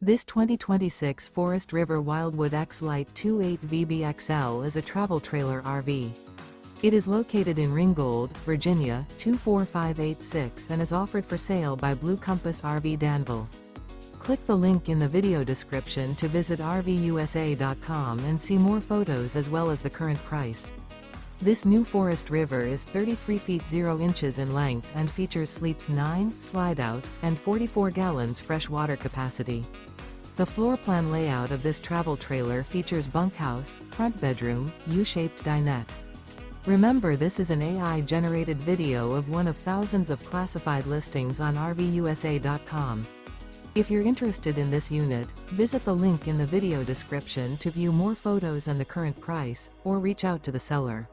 This 2026 Forest River Wildwood X-Lite 28VBXL is a travel trailer RV. It is located in Ringgold, Virginia, 24586 and is offered for sale by Blue Compass RV Danville. Click the link in the video description to visit RVUSA.com and see more photos as well as the current price. This new Forest River is 33 feet 0 inches in length and features sleeps 9, Slideout, and 44 gallons fresh water capacity. The floor plan layout of this travel trailer features bunkhouse, front bedroom, U-shaped dinette. Remember, this is an AI-generated video of one of thousands of classified listings on RVUSA.com. If you're interested in this unit, visit the link in the video description to view more photos and the current price, or reach out to the seller.